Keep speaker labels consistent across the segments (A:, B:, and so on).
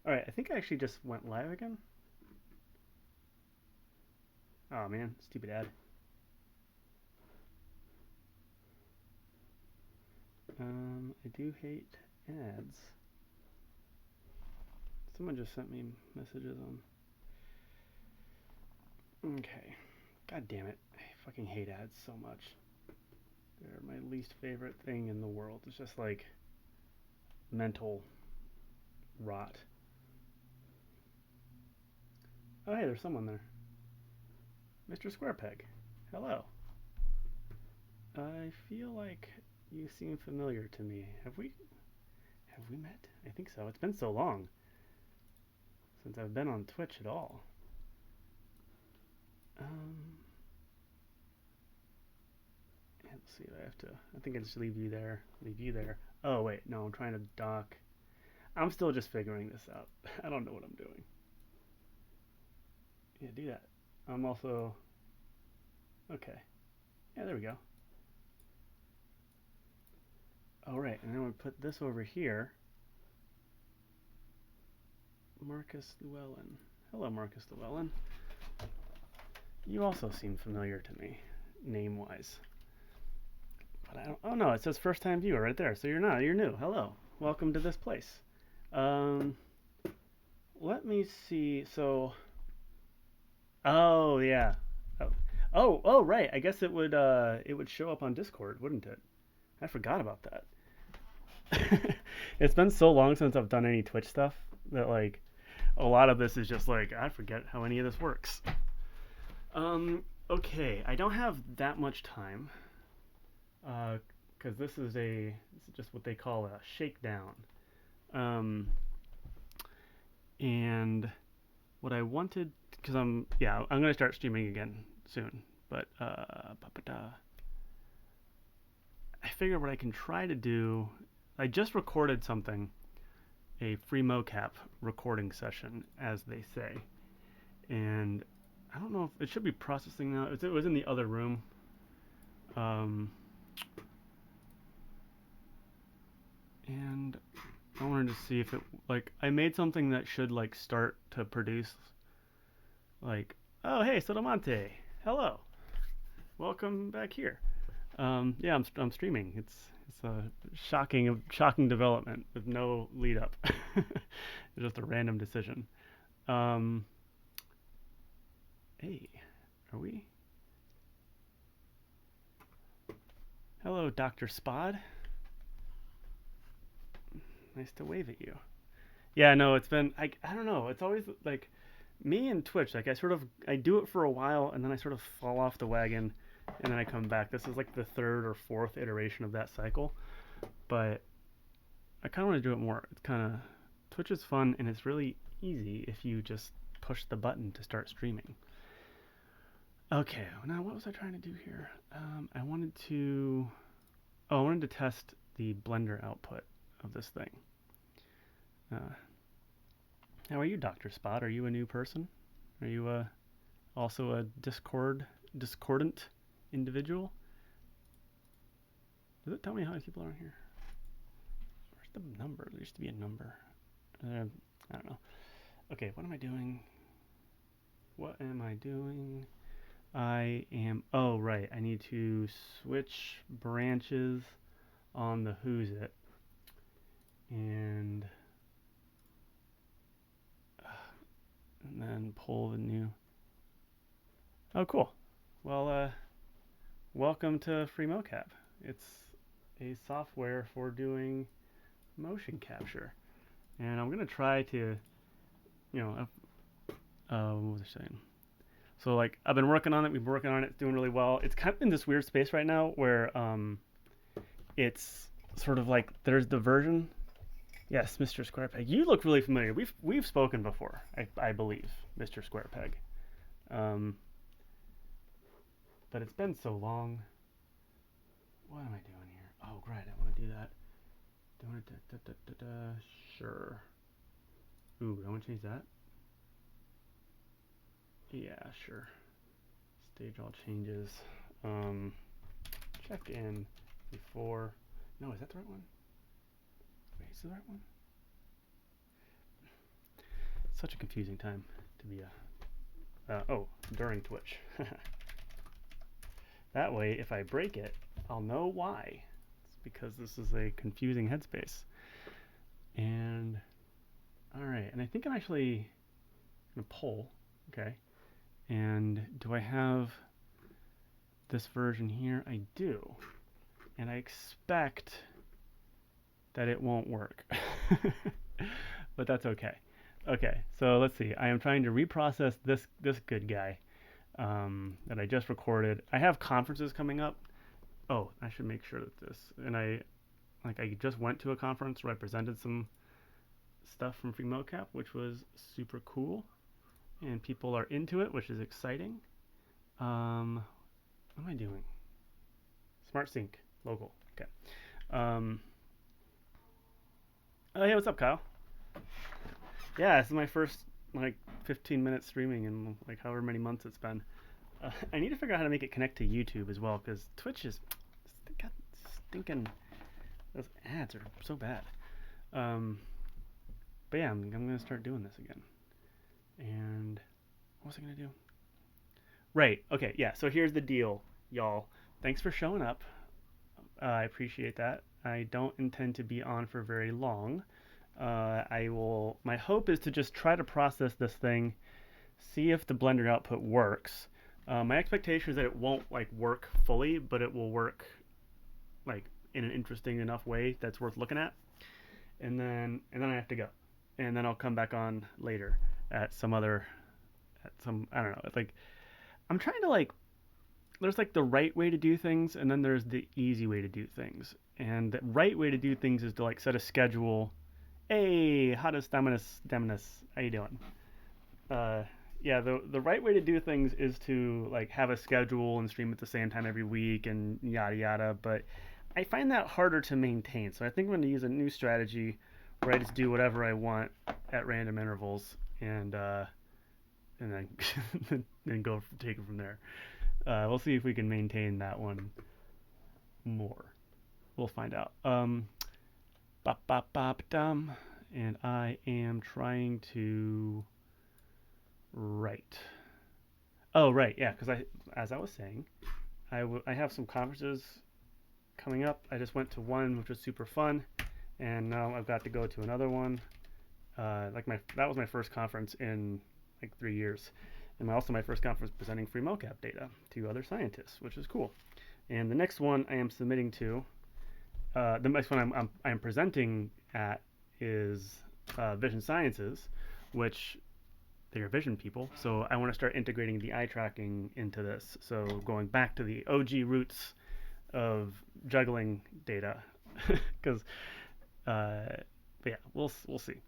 A: Alright, I think I actually just went live again. Oh man, stupid ad. I do hate ads. Someone just sent me messages on. Okay. God damn it. I fucking hate ads so much. They're my least favorite thing in the world. It's just like mental rot. Oh, hey, there's someone there. Mr. Squarepeg. Hello. I feel like you seem familiar to me. Have we met? I think so. It's been so long since I've been on Twitch at all. Um, let's see. I have to. I think I just leave you there. Leave you there. Oh wait, no. I'm trying to dock. I'm still just figuring this out. I don't know what I'm doing. Yeah, do that. I'm also okay. Yeah, there we go. All right, and then we put this over here. Marcus Llewellyn. Hello, Marcus Llewellyn. You also seem familiar to me, name-wise. But I don't. Oh no, it says first-time viewer right there. So you're not. You're new. Hello. Welcome to this place. Um, let me see. So, oh yeah. Oh, oh, right. I guess it would show up on Discord, wouldn't it? I forgot about that. It's been so long since I've done any Twitch stuff that like a lot of this is just like I forget how any of this works. Okay, I don't have that much time because this is just what they call a shakedown. Um, and what I wanted because I'm gonna start streaming again soon, but I figure what I can try to do. I just recorded something, a free mocap recording session, as they say, and I don't know if it should be processing now. It was in the other room. Um, and I wanted to see if it like I made something that should like start to produce like oh hey Sotomonte, hello, welcome back here. Yeah, I'm streaming. It's a shocking development with no lead up. It's just a random decision. Um, hey, are we? Hello, Doctor Spod. Nice to wave at you. Yeah, no, it's been I don't know. It's always like me and Twitch. Like I do it for a while and then I sort of fall off the wagon and then I come back. This is like the third or fourth iteration of that cycle. But I kind of want to do it more. It's kind of Twitch is fun and it's really easy if you just push the button to start streaming. Okay, now what was I trying to do here? I wanted to test the Blender output of this thing. Uh, how are you, Doctor Spot? Are you a new person? Are you also a discordant individual? Does it tell me how many people are in here? Where's the number? There used to be a number. I don't know. Okay, what am I doing? What am I doing? I am. Oh, right. I need to switch branches on the Who's It. And then pull the new. Oh, cool. Well, welcome to Free Mocap. It's a software for doing motion capture. And I'm going to try to, you know, what was I saying? So, like, I've been working on it. We've been working on it. It's doing really well. It's kind of in this weird space right now where it's sort of like there's the version. Yes, Mr. Squarepeg. You look really familiar. We've spoken before, I believe, Mr. Squarepeg. Um, but it's been so long. What am I doing here? Oh, great. I want to do that. Sure. Ooh, I want to change that. Yeah, sure. Stage all changes. Um, check in before. No, is that the right one? Wait, is the right one? such a confusing time to be during Twitch. That way, if I break it, I'll know why. It's because this is a confusing headspace. And, alright, and I think I'm actually going to poll, okay. And do I have this version here? I do. And I expect that it won't work. But that's okay. Okay, so let's see. I am trying to reprocess this good guy that I just recorded. I have conferences coming up. Oh, I should make sure that this, and I just went to a conference where I presented some stuff from FreeMoCap, which was super cool, and people are into it, which is exciting. What am I doing? Smart Sync local. Okay. Oh, hey, what's up, Kyle? Yeah, this is my first 15 minutes streaming in however many months it's been. I need to figure out how to make it connect to YouTube as well, because Twitch is stinking. Those ads are so bad. But yeah, I'm gonna start doing this again. And what was I gonna do? Right. Okay. Yeah. So here's the deal, y'all. Thanks for showing up. I appreciate that. I don't intend to be on for very long. My hope is to just try to process this thing, see if the Blender output works. My expectation is that it won't work fully, but it will work in an interesting enough way that's worth looking at. And then I have to go, and then I'll come back on later at some I don't know. It's I'm trying to there's the right way to do things, and then there's the easy way to do things. And the right way to do things is to set a schedule. Hey, how does Dominus? How you doing? Yeah, the right way to do things is to have a schedule and stream at the same time every week and yada yada. But I find that harder to maintain. So I think I'm going to use a new strategy where I just do whatever I want at random intervals and then then go take it from there. We'll see if we can maintain that one more. We'll find out. Bop bop bop dum. And I am trying to write. Oh, right, yeah, because as I was saying, I have some conferences coming up. I just went to one, which was super fun, and now I've got to go to another one. That was my first conference in 3 years, and also my first conference presenting FreeMoCap data to other scientists, which is cool. And the next one I am submitting to, the next one I'm presenting at is Vision Sciences, which they are vision people. So I want to start integrating the eye tracking into this. So going back to the OG roots of juggling data, because yeah, we'll see.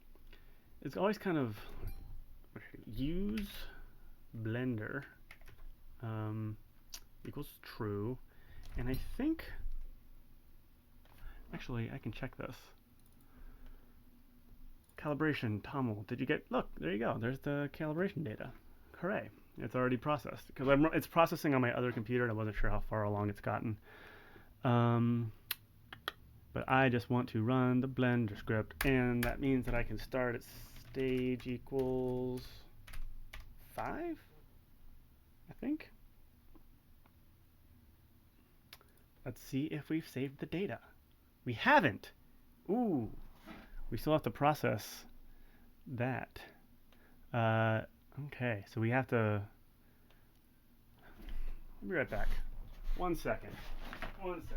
A: It's always kind of use Blender equals true, and I think actually I can check this. Calibration, Tommel, did you get, look, there you go, there's the calibration data. Hooray, it's already processed, because it's processing on my other computer and I wasn't sure how far along it's gotten. But I just want to run the Blender script, and that means that I can start at stage equals 5, I think. Let's see if we've saved the data. We haven't. Ooh. We still have to process that. Okay, so we have to. I'll be right back. 1 second. 1 second.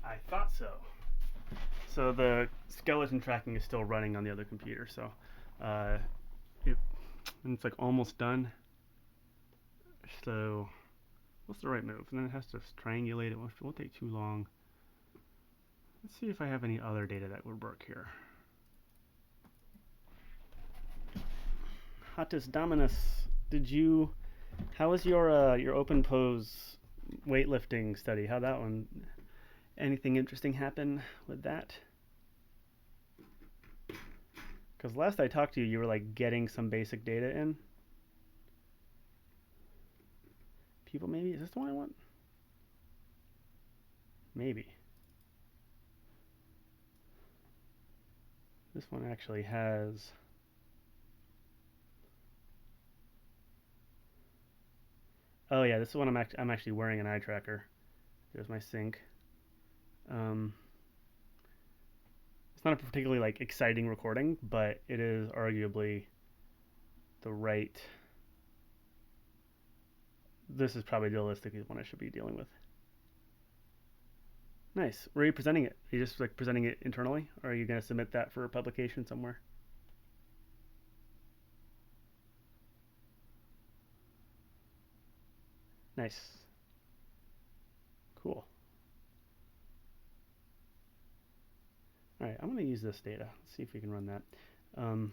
A: I thought so. So the skeleton tracking is still running on the other computer, so it's almost done. So what's the right move? And then it has to triangulate it. It won't take too long. Let's see if I have any other data that would work here. Hatus Dominus, how was your open pose weightlifting study? How'd that one? Anything interesting happen with that? Because last I talked to you, you were getting some basic data in. People maybe? Is this the one I want? Maybe. This one actually has... Oh yeah, this is one I'm actually wearing an eye tracker. There's my sync. Um, it's not a particularly like exciting recording, but it is arguably the right. This is probably realistically the one I should be dealing with. Nice. Where are you presenting it? Are you just like presenting it internally, or are you going to submit that for publication somewhere? Nice. Cool. All right, I'm going to use this data. Let's see if we can run that. Um,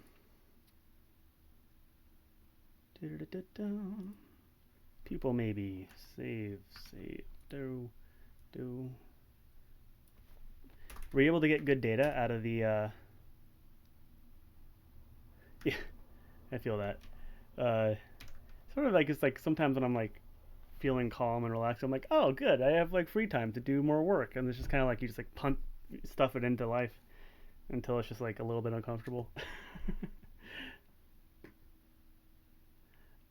A: People maybe save. Do. Were you able to get good data out of the? Yeah, I feel that. Uh, Sort of like it's like sometimes when I'm like feeling calm and relaxed, I'm like, oh, good, I have like free time to do more work, and it's just kind of like you just like punt stuff it into life until it's just like a little bit uncomfortable.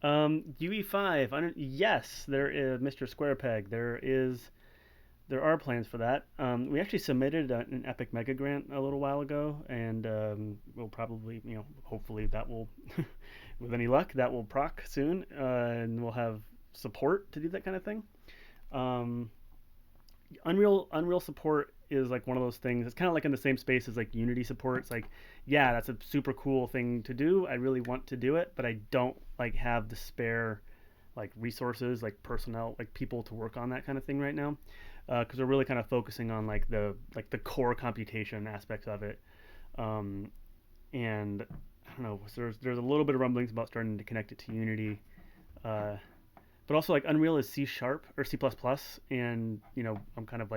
A: UE5. Yes, there is Mr. Squarepeg. There are plans for that. We actually submitted an Epic Mega Grant a little while ago, and we'll probably, hopefully that will, with any luck, that will proc soon, and we'll have support to do that kind of thing. Um, Unreal support is like one of those things. It's kind of like in the same space as like Unity support. It's like, yeah, that's a super cool thing to do. I really want to do it, but I don't like have the spare like resources, like personnel, like people to work on that kind of thing right now, because we're really kind of focusing on like the core computation aspects of it. Um, and I don't know, so there's a little bit of rumblings about starting to connect it to Unity. Uh, but also like Unreal is C sharp or C++, and I'm kind of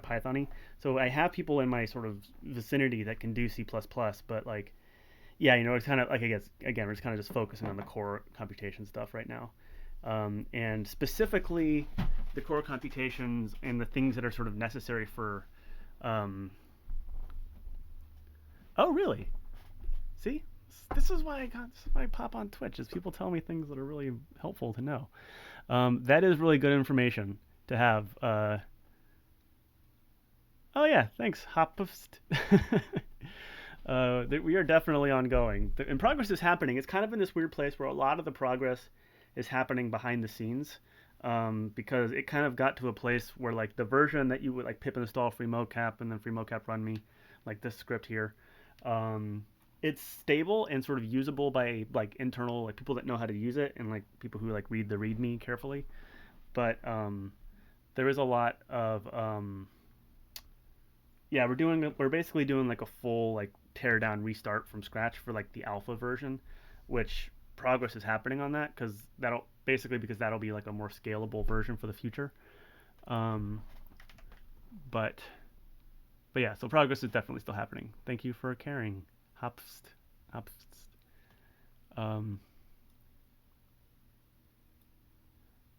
A: Pythony, so I have people in my sort of vicinity that can do C++, but like yeah, it's kind of like I guess again we're just kind of just focusing on the core computation stuff right now, and specifically the core computations and the things that are sort of necessary for. Um, oh really? See, this is why I pop on Twitch is people tell me things that are really helpful to know. That is really good information to have. Oh yeah, thanks, Hopfst. We are definitely ongoing, and progress is happening. It's kind of in this weird place where a lot of the progress is happening behind the scenes, because it kind of got to a place where like the version that you would like pip install FreeMocap and then FreeMocap run me, like this script here, um, it's stable and sort of usable by like internal like people that know how to use it and like people who like read the README carefully. But there is a lot of yeah, we're basically doing like a full like tear down restart from scratch for like the alpha version, which progress is happening on that because that'll be like a more scalable version for the future. Um, but yeah, so progress is definitely still happening. Thank you for caring, Hopst. Hopst. Um,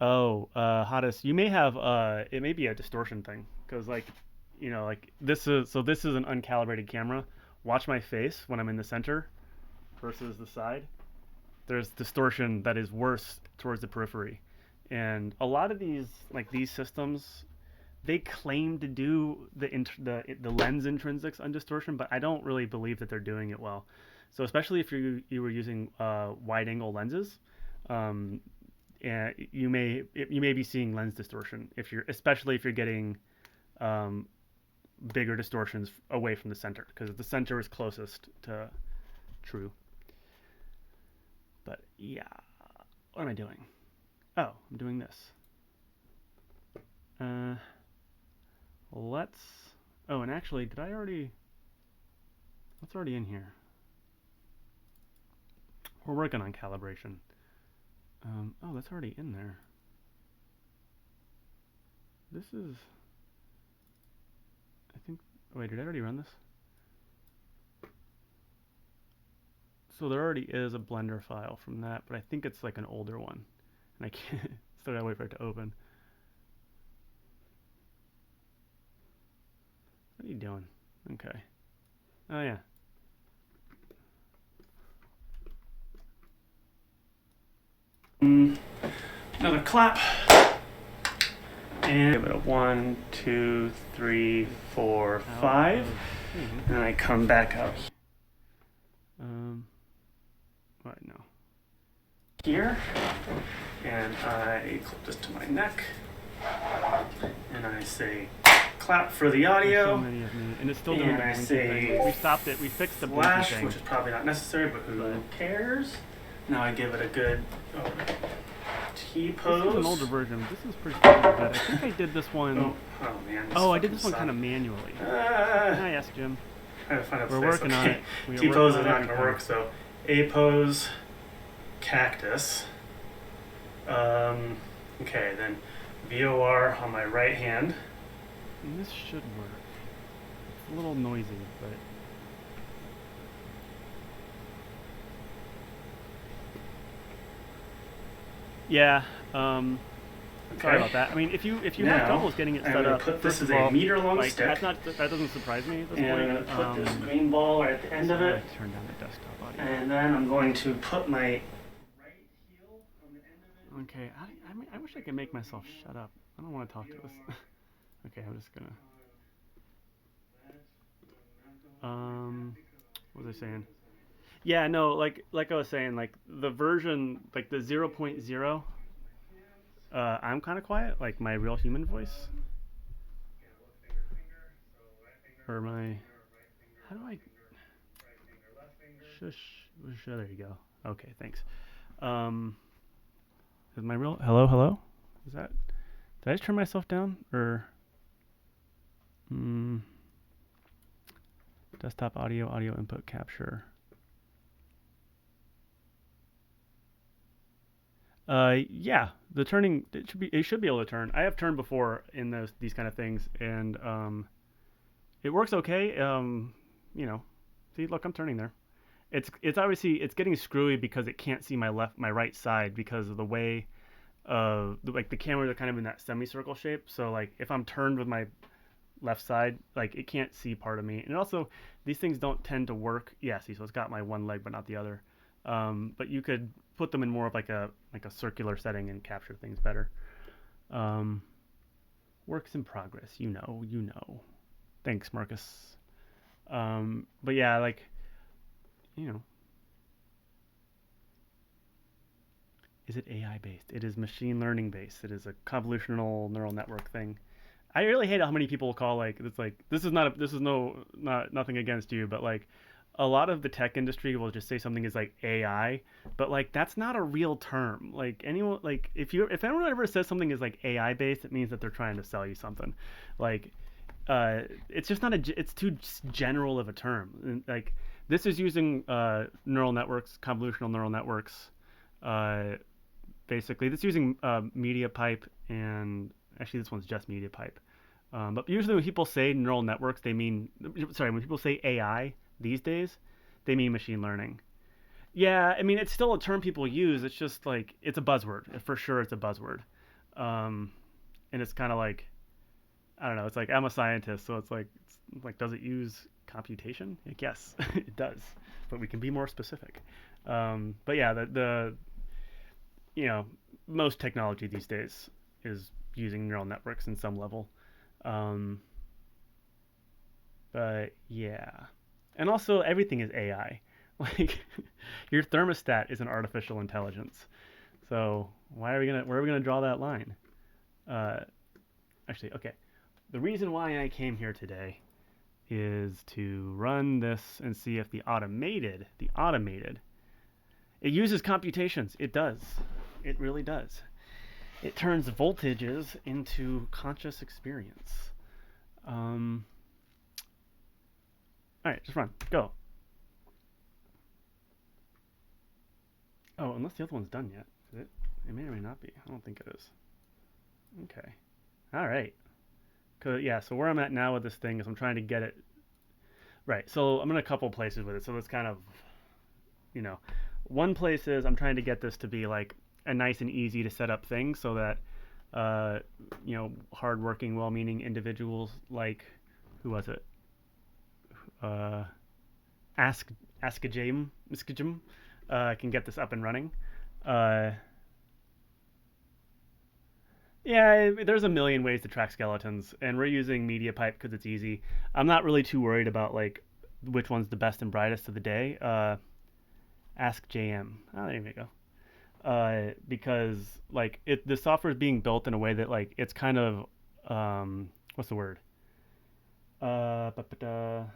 A: Hottest, you may have it may be a distortion thing because like like this is an uncalibrated camera. Watch my face when I'm in the center versus the side. There's distortion that is worse towards the periphery, and a lot of these systems they claim to do the lens intrinsics on distortion, but I don't really believe that they're doing it well. So especially if you were using wide angle lenses, um, and you may be seeing lens distortion especially if you're getting um, bigger distortions away from the center because the center is closest to true. But yeah, what am I doing? Oh, I'm doing this. Uh, let's. Oh, and actually, did I already? What's already in here? We're working on calibration. Oh, that's already in there. This is. I think. Oh, wait, did I already run this? So there already is a Blender file from that, but I think it's like an older one. And I can't, still gotta wait for it to open. What are you doing? Okay. Oh, yeah. Another clap. And give it a 1, 2, 3, 4, 5. And I come back out. Right now. Here. And I clip this to my neck. And I say clap for the audio.
B: So many of me, and it's still doing
A: And
B: the
A: I
B: blinky
A: say
B: thing. We stopped it. We fixed the blinky
A: flash,
B: thing.
A: which is probably not necessary, but who cares? Now I give it a good T pose.
B: This is an older version. This is pretty standard, but I think I did this one.
A: Oh man.
B: Oh, I did this one kind of manually. Hi, yes, Jim.
A: We're
B: working on it.
A: T pose is not going to work, so A pose, cactus. Okay, then VOR on my right hand.
B: And this should work. It's a little noisy, but.
A: Yeah.
B: Sorry about that. I mean, if you have troubles getting it set up,
A: put this
B: first
A: as
B: of all,
A: a meter-long
B: like,
A: stick.
B: that doesn't surprise me at this
A: And
B: point.
A: I'm going to put this green ball right at the end of it.
B: Turn down the desktop audio.
A: And then I'm going to put my right heel on the end of it.
B: Okay, I wish I could make myself shut up. I don't want to talk to this. Okay, I'm just gonna. What was I saying? Yeah, no, like I was saying, like the version, like the 0.0. I'm kind of quiet, like my real human voice. Or my. How do I. Shush. There you go. Okay, thanks. Is my real. Hello? Is that. Did I just turn myself down? Or. Desktop audio input capture. Yeah, the turning it should be able to turn. I have turned before in these kind of things, and it works okay. See, look, I'm turning there. It's obviously it's getting screwy because it can't see my right side because of the way like the cameras are kind of in that semicircle shape. So like if I'm turned with my left side, like it can't see part of me. And also these things don't tend to work. Yeah, see, so it's got my one leg but not the other. But you could put them in more of like a circular setting and capture things better. Works in progress, you know. Thanks, Marcus. But yeah, like, is it AI based? It is machine learning based. It is a convolutional neural network thing. I really hate how many people call like it's like this is nothing against you, but like a lot of the tech industry will just say something is like AI, but like that's not a real term. Like anyone, like if anyone ever says something is like AI based, it means that they're trying to sell you something. Like it's just not it's too general of a term. And, like this is using neural networks, convolutional neural networks. Basically, this is using MediaPipe, and actually this one's just MediaPipe. But usually when people say neural networks, when people say AI these days, they mean machine learning. Yeah, I mean, it's still a term people use. It's just like, it's a buzzword. For sure, it's a buzzword. And it's kind of like, I don't know, it's like, I'm a scientist, so it's like, does it use computation? Like, yes, it does. But we can be more specific. But yeah, most technology these days is using neural networks in some level. But yeah. And also everything is AI. Like your thermostat is an artificial intelligence. So where are we gonna draw that line? Actually, okay. The reason why I came here today is to run this and see if the automated, it uses computations. It does. It really does. It turns voltages into conscious experience. Alright, just run. Go. Oh, unless the other one's done yet. Is it? It may or may not be. I don't think it is. Okay. Alright. Yeah, so where I'm at now with this thing is I'm trying to get it... Right, so I'm in a couple places with it. So it's kind of, one place is I'm trying to get this to be like a nice and easy to set up thing so that uh, hardworking, well-meaning individuals like who was it? Uh, Ask Askajam can get this up and running. Uh, yeah, there's a million ways to track skeletons, and we're using MediaPipe because it's easy. I'm not really too worried about like which one's the best and brightest of the day. Ask JM. Oh, there you go. Because like the software is being built in a way that like it's kind of what's the word? What's the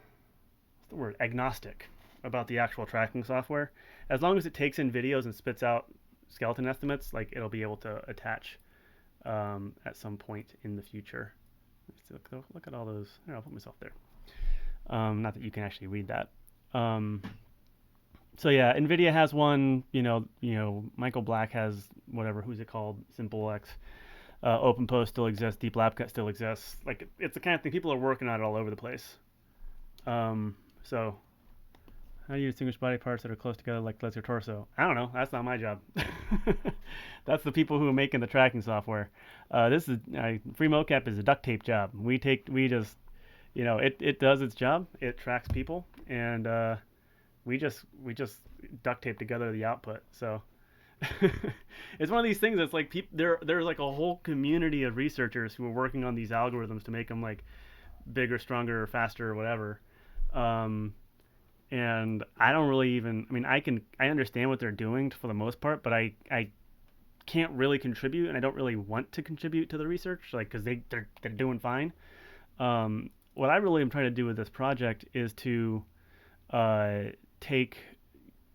B: word? Agnostic about the actual tracking software. As long as it takes in videos and spits out skeleton estimates, like it'll be able to attach at some point in the future. Look at all those. Here, I'll put myself there. Not that you can actually read that. Um, so yeah, NVIDIA has one. Michael Black has whatever. Who's it called? SimpleX. OpenPost still exists. Deep LabCut still exists. Like it's the kind of thing people are working on it all over the place. So how do you distinguish body parts that are close together like legs or torso? I don't know. That's not my job. That's the people who are making the tracking software. This is free mocap is a duct tape job. We just it does its job. It tracks people, and we just duct tape together the output. So it's one of these things that's like there's like a whole community of researchers who are working on these algorithms to make them like bigger, stronger, faster, or whatever. Um, and I don't really even. I mean, I understand what they're doing for the most part, but I can't really contribute, and I don't really want to contribute to the research, like because they're doing fine. What I really am trying to do with this project is to uh, take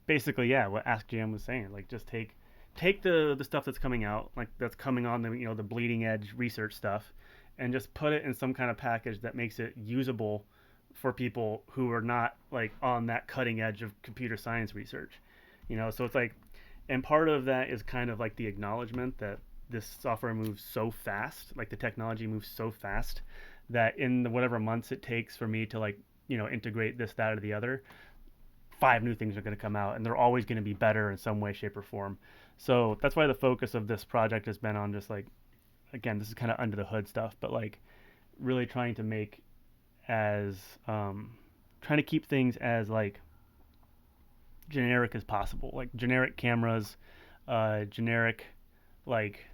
B: basically what AskGM was saying, like just take the stuff that's coming out, like that's coming on the the bleeding edge research stuff, and just put it in some kind of package that makes it usable for people who are not like on that cutting edge of computer science research. So it's like, and part of that is kind of like the acknowledgement that this software moves so fast, like the technology moves so fast that in the whatever months it takes for me to like integrate this, that, or the other, 5 new things are going to come out, and they're always going to be better in some way, shape, or form. So that's why the focus of this project has been on just like, again, this is kind of under the hood stuff, but like really trying to make as trying to keep things as like generic as possible, like generic cameras, generic like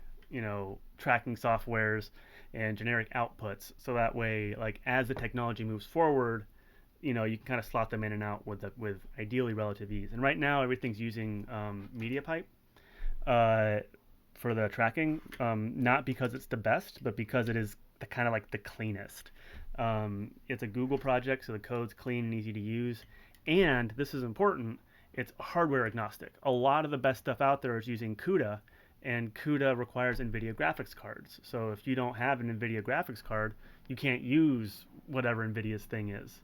B: tracking softwares, and generic outputs. So that way, like as the technology moves forward, you can kind of slot them in and out with ideally relative ease. And right now, everything's using MediaPipe uh, for the tracking, not because it's the best, but because it is the kind of like the cleanest. It's a Google project, so the code's clean and easy to use. And this is important, it's hardware agnostic. A lot of the best stuff out there is using CUDA, and CUDA requires NVIDIA graphics cards. So if you don't have an NVIDIA graphics card, you can't use whatever NVIDIA's thing is.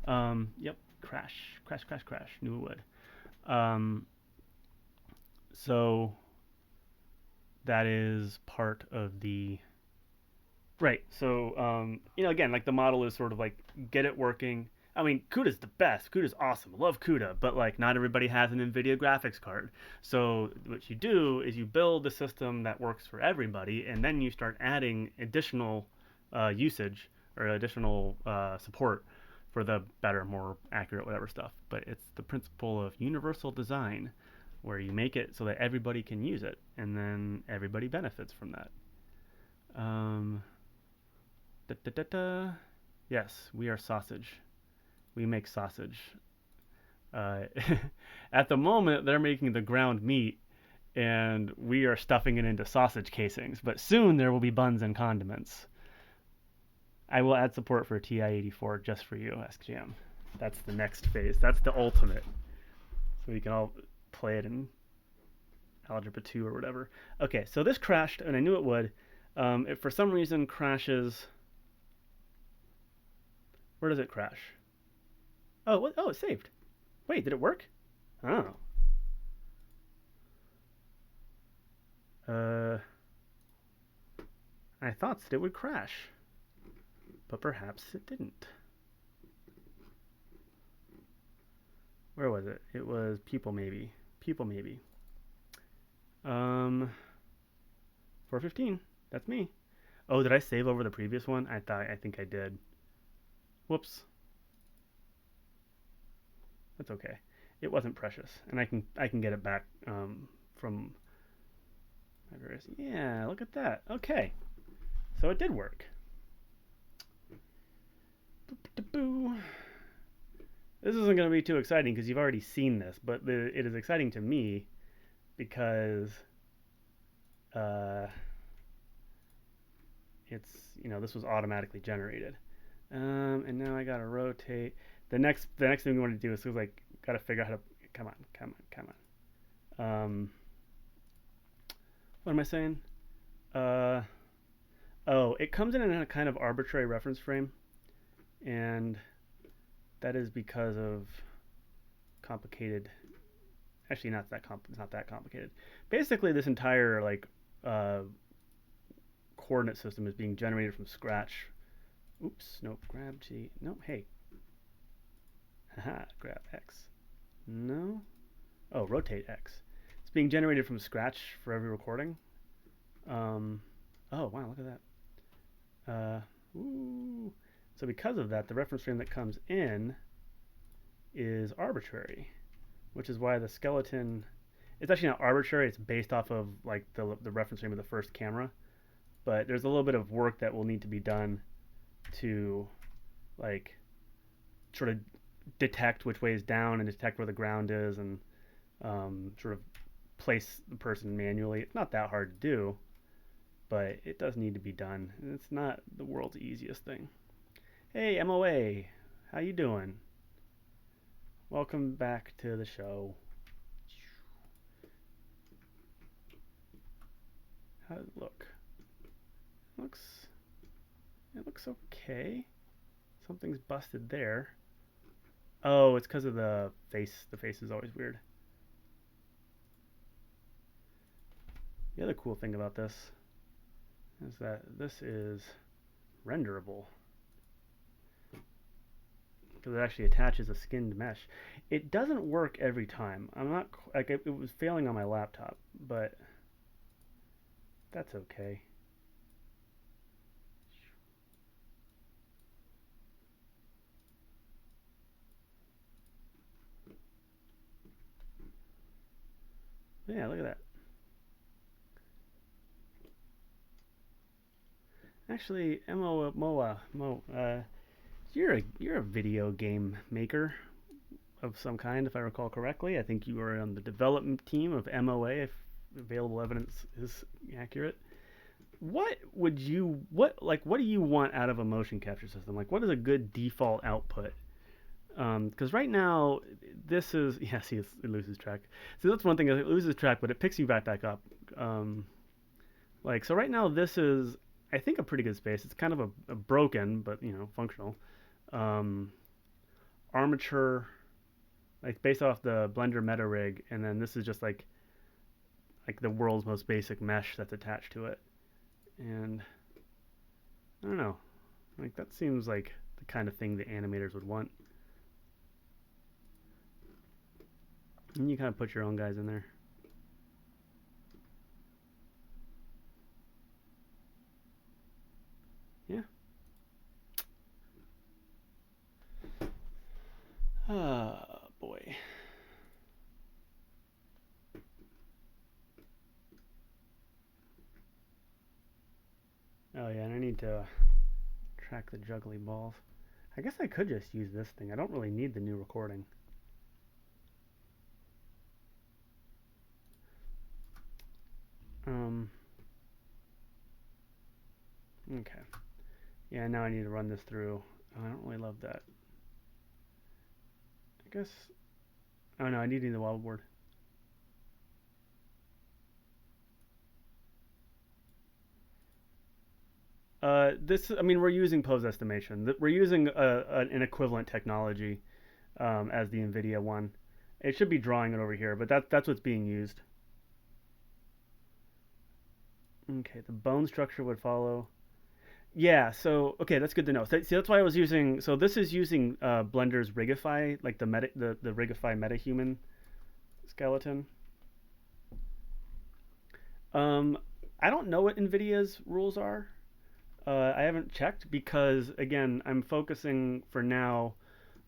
B: Yep, crash. Knew it would. So that is part of the right. So again, like the model is sort of like get it working. I mean, CUDA's the best. CUDA's awesome. I love CUDA, but like not everybody has an NVIDIA graphics card. So what you do is you build a system that works for everybody, and then you start adding additional usage or additional support for the better, more accurate, whatever stuff. But it's the principle of universal design, where you make it so that everybody can use it, and then everybody benefits from that. Um, da, da, da, da. Yes, we are sausage. We make sausage. Uh, at the moment, they're making the ground meat, and we are stuffing it into sausage casings. But soon there will be buns and condiments. I will add support for TI-84 just for you, AskJam. That's the next phase. That's the ultimate. So we can all play it in Algebra 2 or whatever. Okay, so this crashed, and I knew it would. It for some reason crashes. Where does it crash? Oh, what? Oh, it saved. Wait, did it work? Oh. I thought it would crash, but perhaps it didn't. Where was it? It was people maybe. People maybe. 415. That's me. Oh, did I save over the previous one? I think I did. Whoops. That's okay. It wasn't precious, and I can get it back from my various. Yeah, look at that. Okay, so it did work. Boop-de-boo. This isn't going to be too exciting because you've already seen this, but it is exciting to me because uh, it's this was automatically generated, and now I gotta rotate. The next thing we want to do is like gotta figure out how to come on. What am I saying? Uh, oh, it comes in a kind of arbitrary reference frame, and that is because of complicated. Actually, it's not that complicated. Basically, this entire uh, coordinate system is being generated from scratch. Oops, nope, grab G. Nope, hey. Haha, grab X. No. Oh, rotate X. It's being generated from scratch for every recording. Oh, wow, look at that. Ooh. So because of that, the reference frame that comes in is arbitrary, which is why the skeleton, it's actually not arbitrary, it's based off of like the reference frame of the first camera, but there's a little bit of work that will need to be done to like sort of detect which way is down and detect where the ground is and sort of place the person manually. It's not that hard to do, but it does need to be done. And it's not the world's easiest thing. Hey, MOA, how you doing? Welcome back to the show. How does it look? It looks okay. Something's busted there. Oh, it's because of the face. The face is always weird. The other cool thing about this is that this is renderable because it actually attaches a skinned mesh. It doesn't work every time. I'm not like it was failing on my laptop, but that's okay. Yeah, look at that. Actually, you're a video game maker of some kind, if I recall correctly. I think you were on the development team of MOA, if available evidence is accurate. What do you want out of a motion capture system? Like, what is a good default output? Because right now, this is see, it loses track. So that's one thing. It loses track, but it picks you back up. So right now, this is I think a pretty good space. It's kind of a broken, but functional armature, like based off the Blender Meta Rig, and then this is just like the world's most basic mesh that's attached to it. And I don't know, like that seems like the kind of thing the animators would want. And you kind of put your own guys in there. Yeah. Oh, boy. Oh, yeah, and I need to track the juggly balls. I guess I could just use this thing. I don't really need the new recording. Okay. Yeah, now I need to run this through. Oh, I don't really love that. I guess. Oh no, I need the wobble board. We're using pose estimation. We're using an equivalent technology as the NVIDIA one. It should be drawing it over here, but that's what's being used. Okay, the bone structure would follow. Yeah, so okay, that's good to know. See, that's why I was using. So this is using Blender's Rigify, like the Rigify MetaHuman skeleton. Um, I don't know what NVIDIA's rules are. I haven't checked because again, I'm focusing for now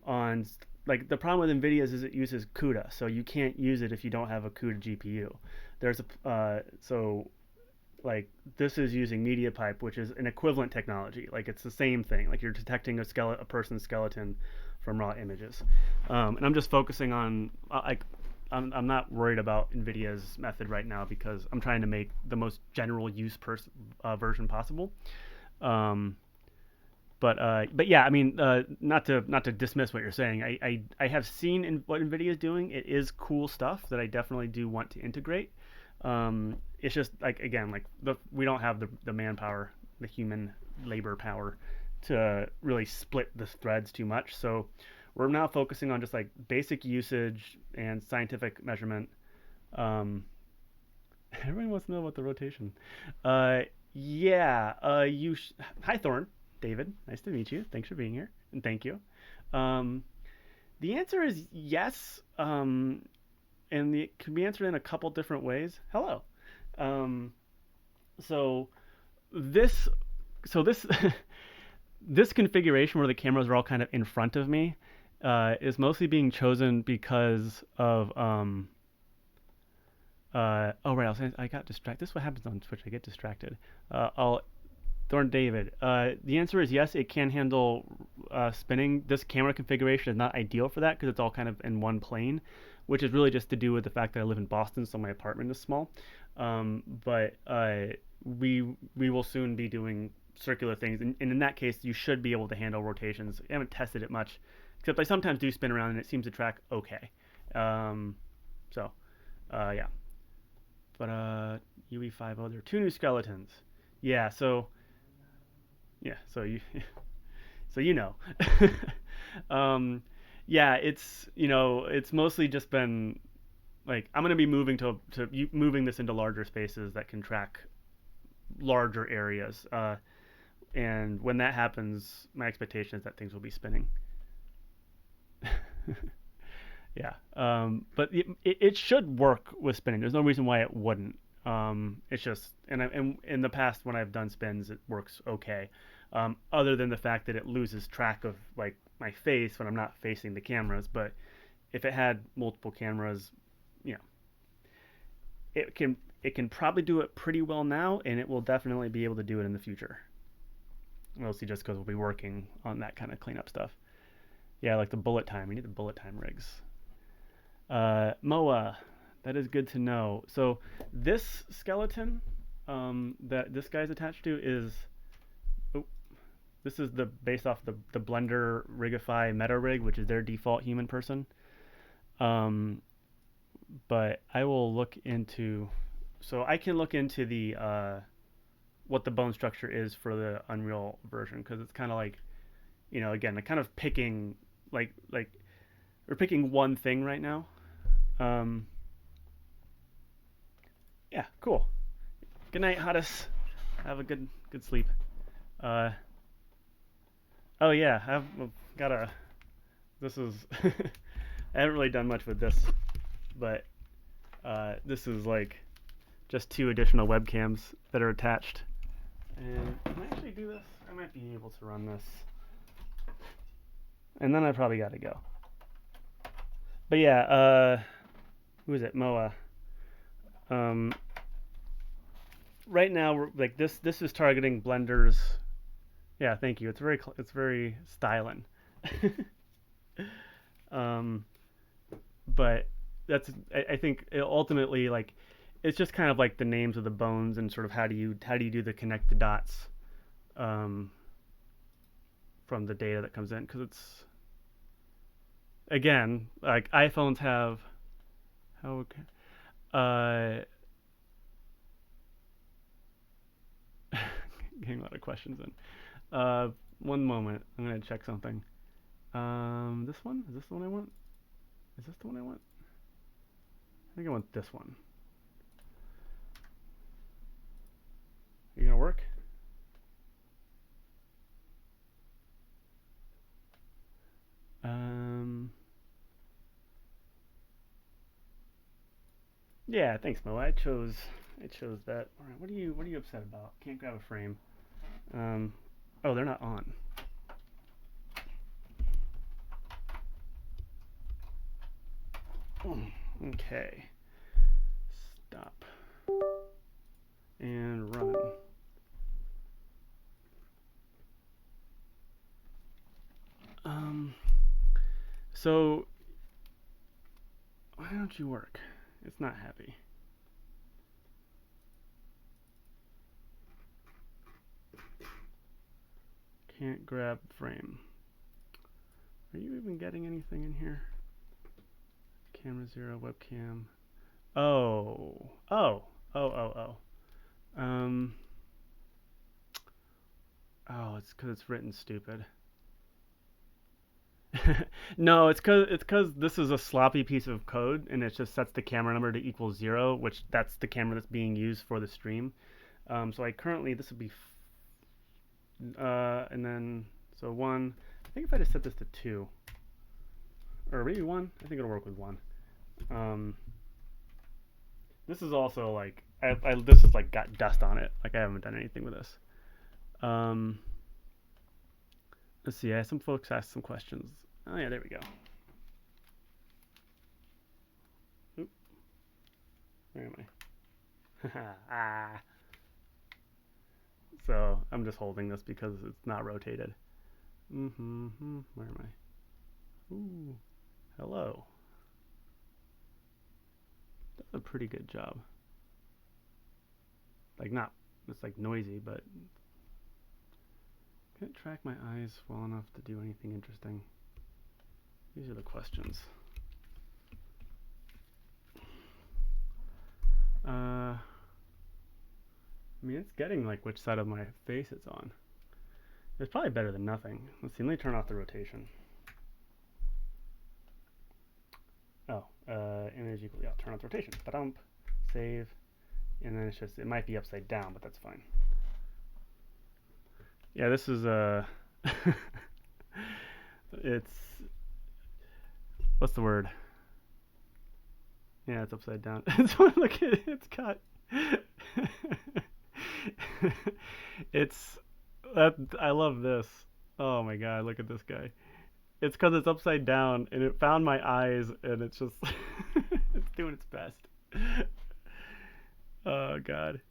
B: on like the problem with NVIDIA's is it uses CUDA, so you can't use it if you don't have a CUDA GPU. There's a so like this is using MediaPipe, which is an equivalent technology. Like it's the same thing. Like you're detecting a person's skeleton from raw images. And I'm just focusing on like I'm not worried about NVIDIA's method right now because I'm trying to make the most general use version possible. Um, but yeah, I mean, not to dismiss what you're saying. I have seen what NVIDIA is doing. It is cool stuff that I definitely do want to integrate. It's just like again, like we don't have the manpower, the human labor power to really split the threads too much. So we're now focusing on just like basic usage and scientific measurement. Um, Everyone wants to know about the rotation. Uh, yeah. Hi, Thorn. David. Nice to meet you. Thanks for being here, and thank you. Um, the answer is yes, and it can be answered in a couple different ways. Hello. Um, so this, so this, this configuration where the cameras are all kind of in front of me is mostly being chosen because of oh right, I got distracted. This is what happens on Twitch. I get distracted. I'll Thorn David. The answer is yes. It can handle spinning. This camera configuration is not ideal for that because it's all kind of in one plane, which is really just to do with the fact that I live in Boston, so my apartment is small. But we will soon be doing circular things, and in that case, you should be able to handle rotations. I haven't tested it much, except I sometimes do spin around, and it seems to track okay. Um, so, yeah. But UE50, there are two new skeletons. Yeah, so yeah, so you so you know. um, yeah, it's mostly just been like I'm gonna be moving moving this into larger spaces that can track larger areas. And when that happens, my expectation is that things will be spinning. Yeah, but it should work with spinning. There's no reason why it wouldn't. It's just, and in the past when I've done spins, it works okay. Other than the fact that it loses track of like my face when I'm not facing the cameras. But if it had multiple cameras, you know, it can probably do it pretty well now, and it will definitely be able to do it in the future. Mostly just because we'll be working on that kind of cleanup stuff. Yeah, like the bullet time. We need the bullet time rigs. Moa, that is good to know. So this skeleton that this guy's attached to is, oh, this is the based off the Blender Rigify Meta Rig, which is their default human person. But I will look into, so I can look into the what the bone structure is for the Unreal version because it's kind of like, again, kind of picking like we're picking one thing right now. Um, yeah, cool. Good night, Hodis. Have a good sleep. Uh, oh yeah, I've got a. This is. I haven't really done much with this, but this is like just two additional webcams that are attached. And can I actually do this? I might be able to run this. And then I probably got to go. But yeah, who is it? Moa. Right now, we're, like this is targeting Blender's. Yeah, thank you. It's very styling. But that's I think ultimately like it's just kind of like the names of the bones and sort of how do you do the connect the dots from the data that comes in because it's again like iPhones have how getting a lot of questions in. One moment, I'm gonna check something. This one is this the one I want? Is this the one I want? I think I want this one. Are you gonna work? Yeah, thanks, Mo. I chose it shows that. All right, what are you upset about? Can't grab a frame. Um, oh, they're not on. Okay. Stop. And run. So why don't you work? It's not happy. Can't grab frame. Are you even getting anything in here? Camera 0, webcam. Oh. Oh. Oh, oh, oh. Oh, it's because it's written stupid. No, it's cause this is a sloppy piece of code, and it just sets the camera number to equal 0, which that's the camera that's being used for the stream. So I currently this would be, and then so 1. I think if I just set this to 2, or maybe 1, I think it'll work with 1. This is also like this is like got dust on it. Like I haven't done anything with this. Let's see. Some folks asked some questions. Oh yeah, there we go. Oop. Where am I? Ah. So I'm just holding this because it's not rotated. Where am I? Ooh. Hello. That's a pretty good job. Like not, it's like noisy, but can't track my eyes well enough to do anything interesting. These are the questions. I mean, it's getting like which side of my face it's on. It's probably better than nothing. Let's see, let me turn off the rotation. Oh, image equal, yeah, turn off the rotation. Ba-dump, save, and then it's just, it might be upside down, but that's fine. Yeah, this is, it's, what's the word? Yeah, it's upside down. So look, it's got, it's, that, I love this. Oh my god, look at this guy. It's because it's upside down, and it found my eyes, and it's just, it's doing its best. Oh god.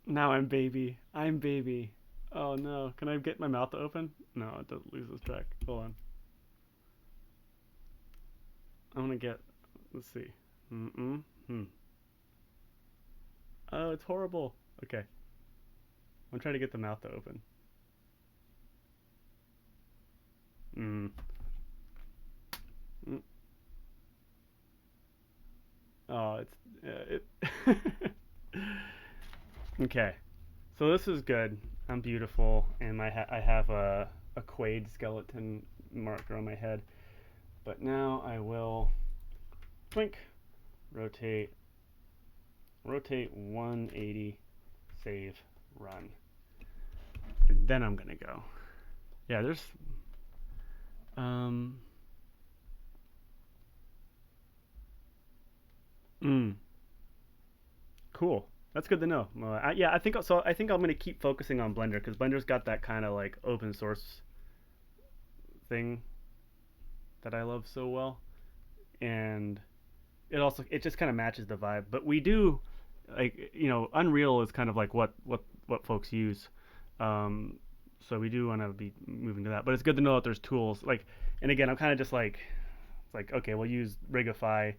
B: Now I'm baby. I'm baby. Oh no. Can I get my mouth to open? No, it doesn't lose this track. Hold on. I'm gonna get. Let's see. Oh, it's horrible. Okay. I'm trying to get the mouth to open. Mm. Mm. Oh, it's it. Okay. So this is good. I'm beautiful, and I have a Quaid skeleton marker on my head. But now I will blink, rotate 180, save, run. And then I'm gonna go. Yeah, there's um mm, cool. That's good to know. Yeah, I think so. I think I'm gonna keep focusing on Blender because Blender's got that kind of like open source thing that I love so well, and it just kind of matches the vibe. But we do like Unreal is kind of like what folks use. Um, so we do want to be moving to that. But it's good to know that there's tools like, and again, I'm kind of just like it's like okay, we'll use Rigify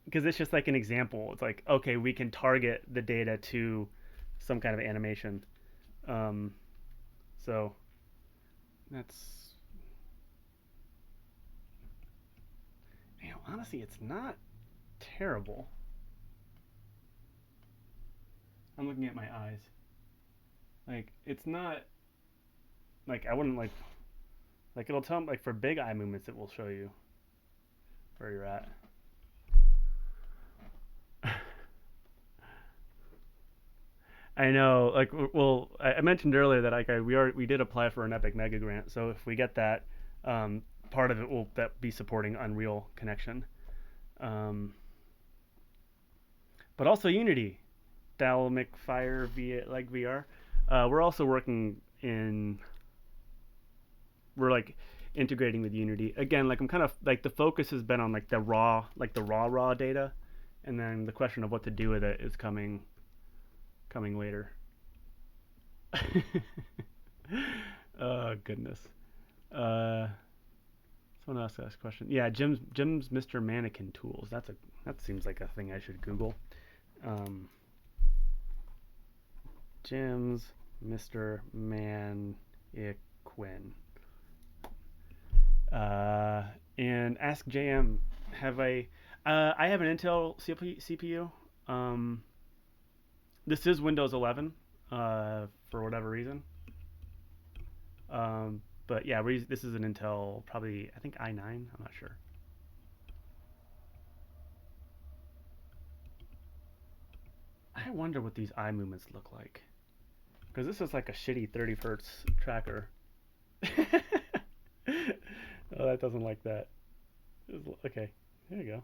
B: because it's just like an example. It's like okay, we can target the data to some kind of animation. Um, so that's honestly, it's not terrible. I'm looking at my eyes. Like it's not like I wouldn't like it'll tell like for big eye movements it will show you where you're at. I know. Like well, I mentioned earlier that like we did apply for an Epic Mega Grant. So if we get that, part of it will that be supporting Unreal Connection. Um, but also Unity, Dynamic Fire via like VR. We're also working in we're like integrating with Unity again. Like I'm kind of like the focus has been on like the raw data, and then the question of what to do with it is coming later. Oh goodness. Uh, Someone else asked a question. Yeah, Jim's Mr. Mannequin tools. That seems like a thing I should Google. Um, Jim's Mr. Mannequin. Uh, and ask JM. Have I have an Intel CPU. Um, this is Windows 11. For whatever reason. But yeah, this is an Intel, probably I think i9. I'm not sure. I wonder what these eye movements look like because this is like a shitty 30 hertz tracker. Oh, that doesn't like that. Okay, there you go.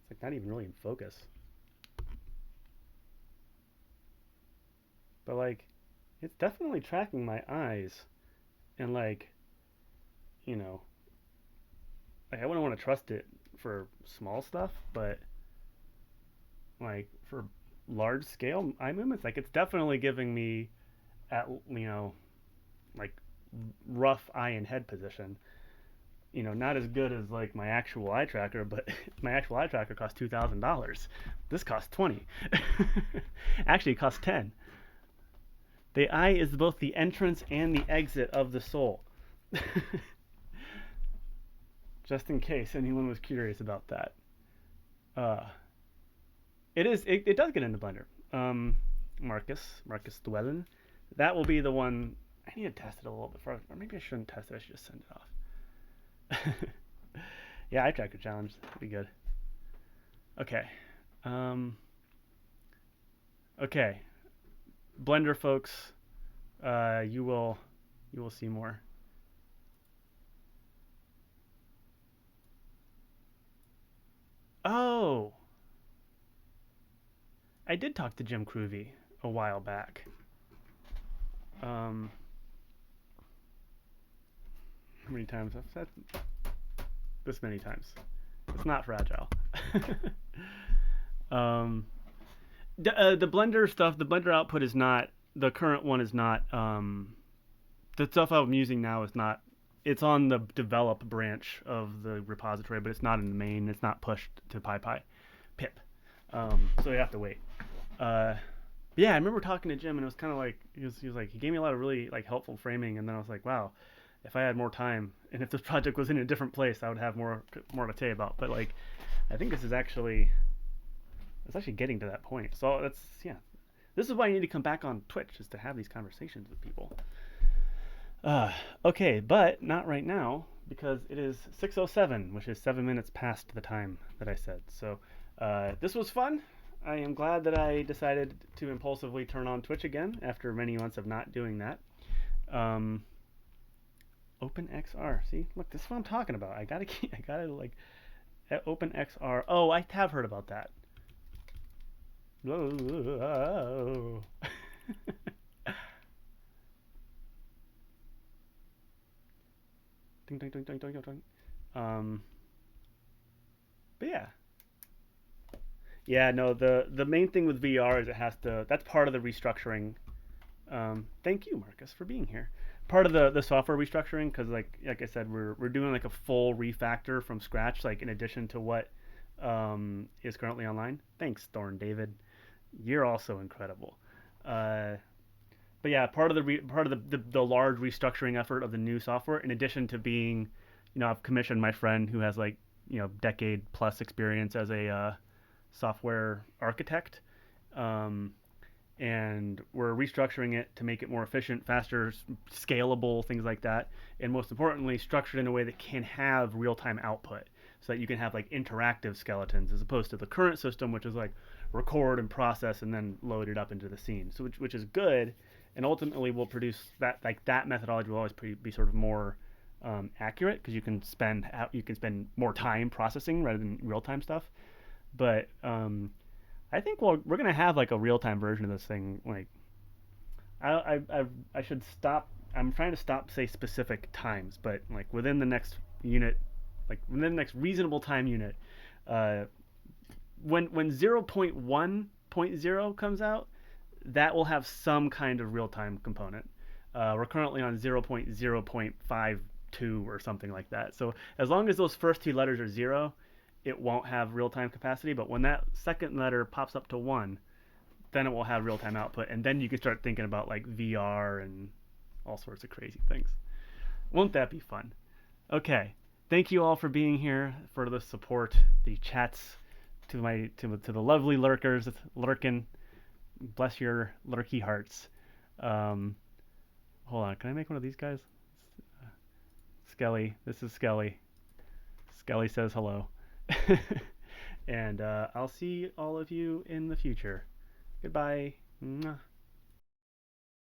B: It's like not even really in focus, but like it's definitely tracking my eyes and you know like I wouldn't want to trust it for small stuff, but like for large scale eye movements, like it's definitely giving me at like rough eye and head position. Not as good as like my actual eye tracker, but my actual eye tracker costs $2,000. This costs 20. Actually, it costs 10. The eye is both the entrance and the exit of the soul. Just in case anyone was curious about that. Uh, it does get into Blender. Marcus Llewellyn. That will be the one. I need to test it a little bit further, or maybe I shouldn't test it. I should just send it off. Yeah, eye tracker challenge. That'd be good. Okay. Um, okay. Blender folks, you will see more. Oh, I did talk to Jim Croovy a while back. Um, how many times? I've said this many times. It's not fragile. um, the Blender stuff, the Blender output is not, the current one is not, the stuff I'm using now is not, it's on the develop branch of the repository, but it's not in the main, it's not pushed to PyPy, pip. So you have to wait. Uh, yeah, I remember talking to Jim, and it was kind of like he was like he gave me a lot of really like helpful framing, and then I was like, wow, if I had more time, and if this project was in a different place, I would have more to say about. But like, I think this is actually it's actually getting to that point. So that's yeah, this is why you need to come back on Twitch is to have these conversations with people. Uh, okay, but not right now because it is 6:07, which is 7 minutes past the time that I said. So this was fun. I am glad that I decided to impulsively turn on Twitch again after many months of not doing that. Um, OpenXR. See, look, this is what I'm talking about. I gotta like OpenXR. Oh, I have heard about that. Oh. Ding, ding, ding, ding, ding, ding. Um, but yeah, yeah. No, the main thing with VR is it has to. That's part of the restructuring. Thank you, Marcus, for being here. Part of the software restructuring because like I said, we're doing like a full refactor from scratch, like in addition to what is currently online. Thanks, Thorn David. You're also incredible. Uh, but yeah, part of the large restructuring effort of the new software, in addition to being, I've commissioned my friend who has like decade plus experience as a software architect, um, and we're restructuring it to make it more efficient, faster, scalable, things like that, and most importantly, structured in a way that can have real time output, so that you can have like interactive skeletons as opposed to the current system, which is like record and process and then load it up into the scene. So which is good, and ultimately will produce that like that methodology will always be sort of more accurate because you can spend more time processing rather than real time stuff. But I think we're gonna have like a real time version of this thing. Like I should stop. I'm trying to stop say specific times, but like within the next unit, like within the next reasonable time unit, uh, when 0.1.0 comes out, that will have some kind of real time component. We're currently on 0.0.52 or something like that. So as long as those first two letters are zero, it won't have real time capacity. But when that second letter pops up to one, then it will have real time output, and then you can start thinking about like VR and all sorts of crazy things. Won't that be fun? Okay, thank you all for being here, for the support, the chats, to the lovely lurkers lurking. Bless your lurky hearts. Um, Hold on, can I make one of these guys? Skelly, this is Skelly. Skelly says hello. And I'll see all of you in the future. Goodbye. Mwah.